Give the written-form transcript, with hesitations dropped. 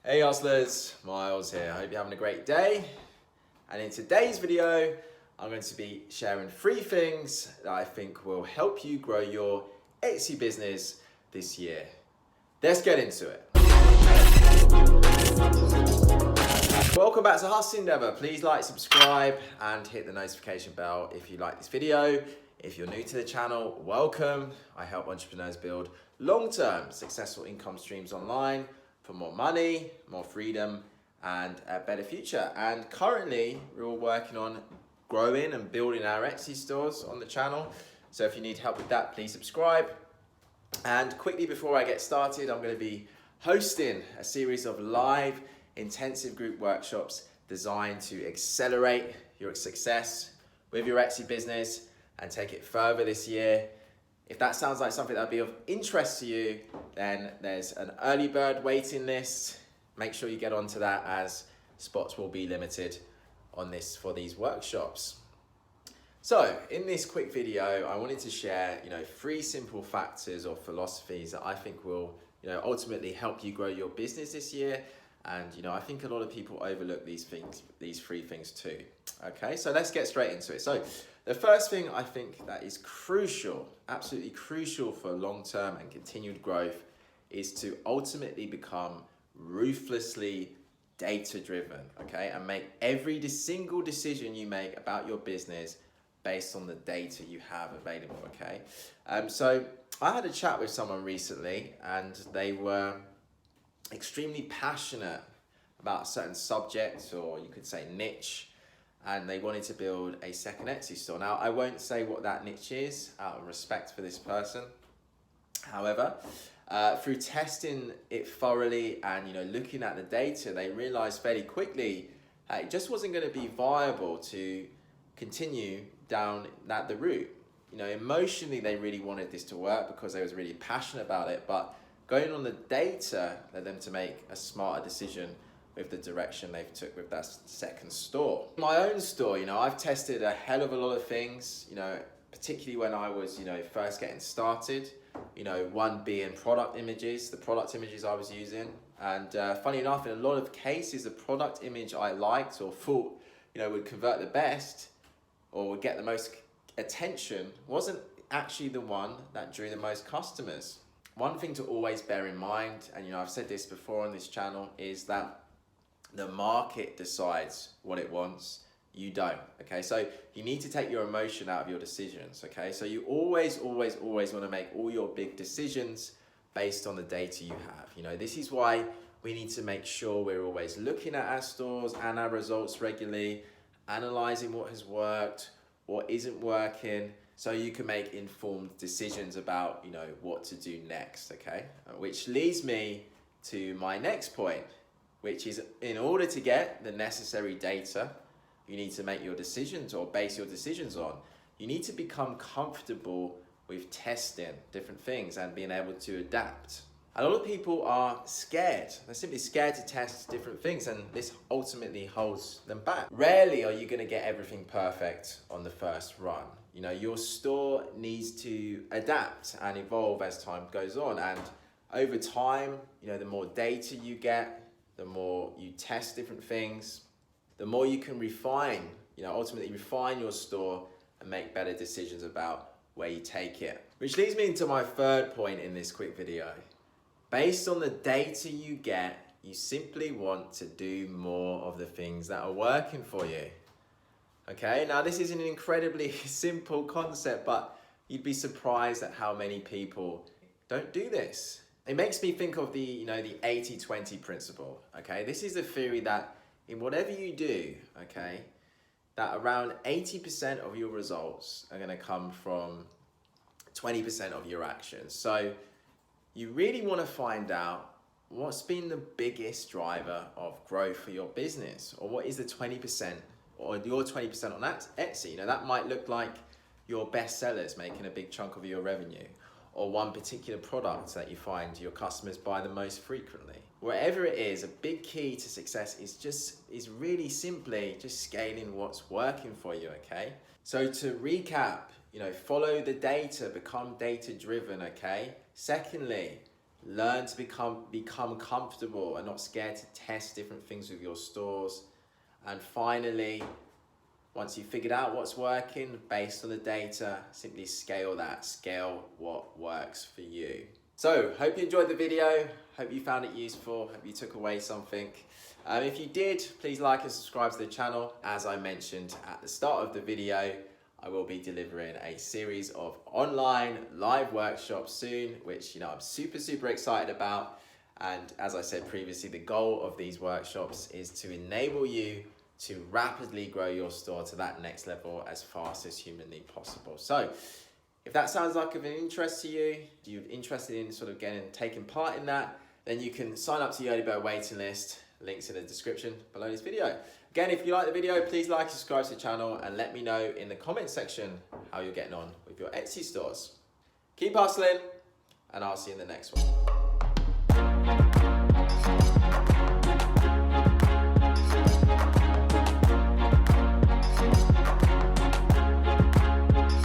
Hey hustlers, Miles here. I hope you're having a great day. And in today's video, I'm going to be sharing 3 things that I think will help you grow your Etsy business this year. Let's get into it. Welcome back to Hustle Endeavor. Please like, subscribe, and hit the notification bell if you like this video. If you're new to the channel, welcome. I help entrepreneurs build long-term successful income streams online for more money, more freedom, and a better future. And currently, we're all working on growing and building our Etsy stores on the channel. So if you need help with that, please subscribe. And quickly before I get started, I'm going to be hosting a series of live intensive group workshops designed to accelerate your success with your Etsy business and take it further this year. If that sounds like something that would be of interest to you, then there's an early bird waiting list. Make sure you get onto that as spots will be limited on this for these workshops. So in this quick video, I wanted to share, 3 simple factors or philosophies that I think will, ultimately help you grow your business this year. And, I think a lot of people overlook these 3 things too. Okay, so let's get straight into it. So the first thing I think that is crucial, absolutely crucial for long-term and continued growth is to ultimately become ruthlessly data-driven, okay? And make every single decision you make about your business based on the data you have available, okay? So I had a chat with someone recently and they were extremely passionate about a certain subject, or you could say niche, and they wanted to build a second Etsy store. Now, I won't say what that niche is out of respect for this person. However, through testing it thoroughly and looking at the data, they realized fairly quickly it just wasn't going to be viable to continue down the route. Emotionally, they really wanted this to work because they was really passionate about it, but going on the data led them to make a smarter decision with the direction they've took with that second store. My own store, I've tested a hell of a lot of things, particularly when I was, first getting started, one being product images, the product images I was using. And funny enough, in a lot of cases, the product image I liked or thought, would convert the best or would get the most attention wasn't actually the one that drew the most customers. One thing to always bear in mind, and I've said this before on this channel, is that the market decides what it wants, you don't, okay? So you need to take your emotion out of your decisions, okay? So you always want to make all your big decisions based on the data you have. This is why we need to make sure we're always looking at our stores and our results regularly, analyzing what has worked, what isn't working, so you can make informed decisions about, what to do next, okay? Which leads me to my next point, which is in order to get the necessary data you need to make your decisions or base your decisions on, you need to become comfortable with testing different things and being able to adapt. A lot of people are scared. They're simply scared to test different things, and this ultimately holds them back. Rarely are you going to get everything perfect on the first run. Your store needs to adapt and evolve as time goes on. And over time, the more data you get, the more you test different things, the more you can refine, ultimately refine your store and make better decisions about where you take it. Which leads me into my third point in this quick video. Based on the data you get, you simply want to do more of the things that are working for you. Okay, now this is an incredibly simple concept, but you'd be surprised at how many people don't do this. It makes me think of the 80-20 principle, okay? This is the theory that in whatever you do, okay, that around 80% of your results are gonna come from 20% of your actions. So you really wanna find out what's been the biggest driver of growth for your business, or what is the 20% or your 20% on that Etsy. That might look like your best sellers making a big chunk of your revenue, or one particular product that you find your customers buy the most frequently. Wherever it is, a big key to success is really simply just scaling what's working for you, okay? So to recap, follow the data, become data driven, okay? Secondly, Learn to become comfortable and not scared to test different things with your stores. And finally, once you've figured out what's working based on the data, simply scale that. Scale what works for you. So, hope you enjoyed the video. Hope you found it useful. Hope you took away something. If you did, please like and subscribe to the channel. As I mentioned at the start of the video, I will be delivering a series of online live workshops soon, which I'm super excited about. And as I said previously, the goal of these workshops is to enable you to rapidly grow your store to that next level as fast as humanly possible. So if that sounds like of an interest to you, you're interested in sort of taking part in that, then you can sign up to the Early Bird waiting list. Links in the description below this video. Again, if you like the video, please like and subscribe to the channel and let me know in the comment section how you're getting on with your Etsy stores. Keep hustling, and I'll see you in the next one.